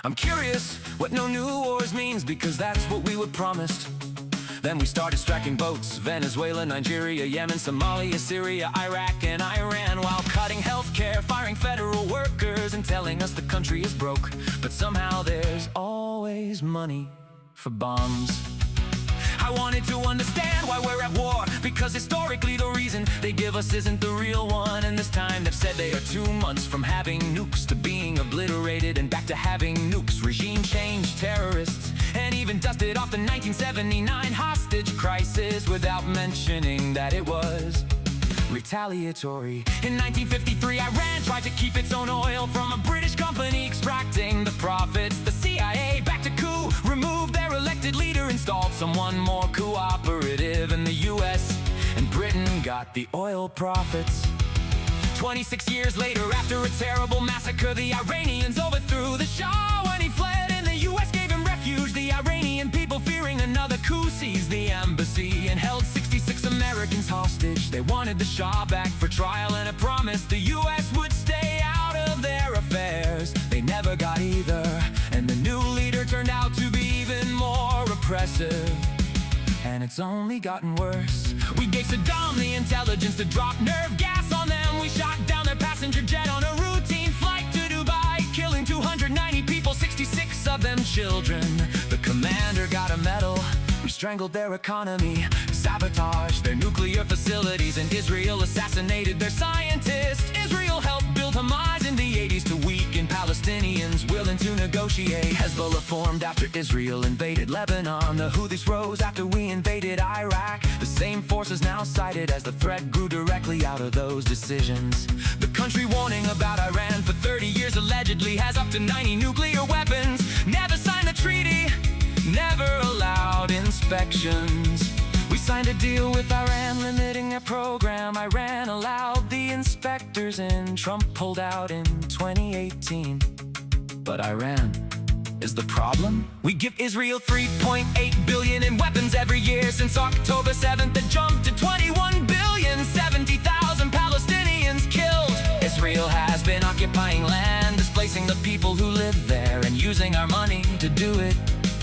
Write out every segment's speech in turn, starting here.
I'm curious what no new wars means, because that's what we were promised. Then we started striking boats: Venezuela, Nigeria, Yemen, Somalia, Syria, Iraq, and Iran, while cutting healthcare, firing federal workers, and telling us the country is broke. But somehow there's always money for bombs. I wanted to understand why we're at war, because historically the reason they give us isn't the real one. And this time they've said they are 2 months from having nukes to being obliterated and back to having nukes. Regime change, terrorists, and even dusted off the 1979 hostage crisis without mentioning that it was retaliatory. In 1953, Iran tried to keep its own oil from a British company, extracting the profits. The CIA backed a coup, removed their elected leader, installed someone more cooperative, and the US and Britain got the oil profits. 26 years later, after a terrible massacre, the Iranians overthrew the Shah when he fled, and the US gave him refuge. The Iranian people, fearing another coup, seized the embassy and held 66 Americans hostage. They wanted the Shah back for trial and a promise the US would stay out of their affairs. They never got either, and the new leader turned out to be even more repressive. And it's only gotten worse. We gave Saddam the intelligence to drop nerve gas on them. We shot down their passenger jet on a routine flight to Dubai, killing 290 people, 66 of them children. The commander got a medal. We strangled their economy, sabotaged their nuclear facilities, and Israel assassinated their scientists. Israel helped build Hamas in the 80s to weaken Palestinians willing to negotiate. Hezbollah formed after Israel invaded Lebanon. The Houthis rose after we invaded Iraq. The same forces now cited as the threat grew directly out of those decisions. The country warning about Iran for 30 years allegedly has up to 90 nuclear weapons. Never signed the treaty, never allowed inspections. We signed a deal with Iran limiting their program. Iran allowed the inspectors in. Trump pulled out in 2018. But Iran is the problem? We give Israel $3.8 billion in weapons every year. Since October 7th, it jumped to $21 billion, 70,000 Palestinians killed. Israel has been occupying land, displacing the people who live there, and using our money to do it.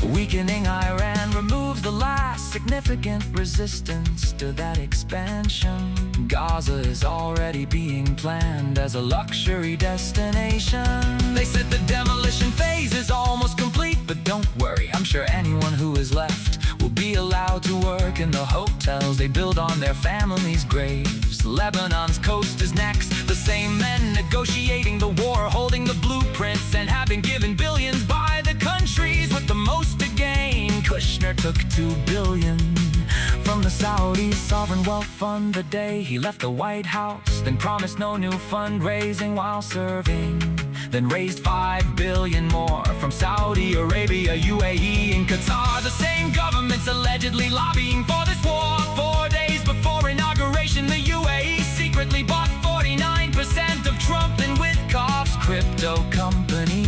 Weakening Iran removes the last significant resistance to that expansion. Gaza is already being planned as a luxury destination. They said the demolition phase is almost complete, but don't worry, I'm sure anyone who is left will be allowed to work in the hotels they build on their families' graves. Lebanon's coast is next. The same men negotiating the war, holding the blueprints, and have been given billions by the countries with the most to gain. Kushner took $2 billion from the Saudi sovereign wealth fund the day he left the White House, then promised no new fundraising while serving, then raised $5 billion more from Saudi Arabia, UAE, and Qatar. The same governments allegedly lobbying for this war. 4 days before inauguration, the UAE secretly bought 49% of Trump and Witkoff's crypto company.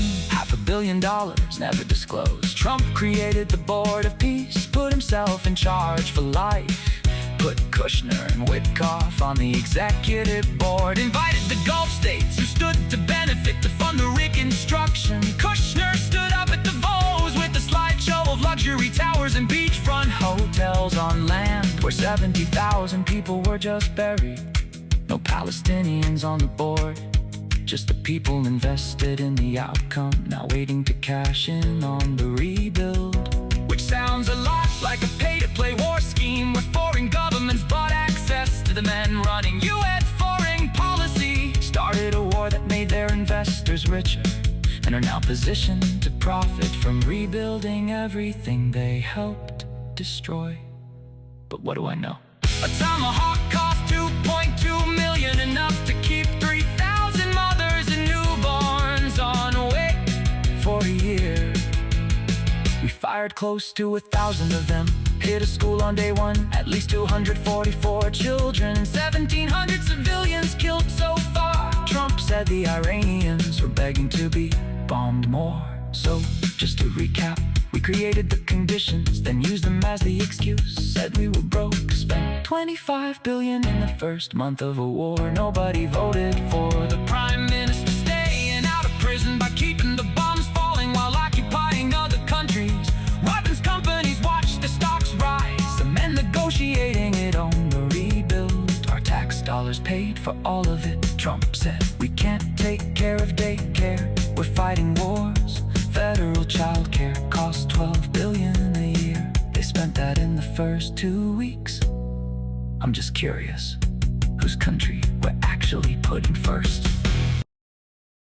$500 million never disclosed. Trump created the Board of Peace, put himself in charge for life, put Kushner and Witkoff on the executive board, invited the Gulf states who stood to benefit to fund the reconstruction. Kushner stood up at Davos with a slideshow of luxury towers and beachfront hotels on land where 70,000 people were just buried. No Palestinians on the board, just the people invested in the outcome, now waiting to cash in on the rebuild. Which sounds a lot like a pay-to-play war scheme, where foreign governments bought access to the men running U.S. foreign policy, started a war that made their investors richer, and are now positioned to profit from rebuilding everything they helped destroy. But what do I know? A Tomahawk cost $2.2 million, enough to keep 3,000 mothers and newborns on away for a year. We fired close to 1,000 of them, hit a school on day one, at least 244 children, 1,700 civilians killed so far. Trump said the Iranians were begging to be bombed more. So, just to recap, we created the conditions, then used them as the excuse. Said we were broke, spent $25 billion in the first month of a war. Nobody voted for the prime minister staying out of prison by keeping the bombs falling while dollars paid for all of it. Trump said, we can't take care of daycare, we're fighting wars. Federal childcare costs $12 billion a year. They spent that in the first 2 weeks. I'm just curious, whose country we're actually putting first?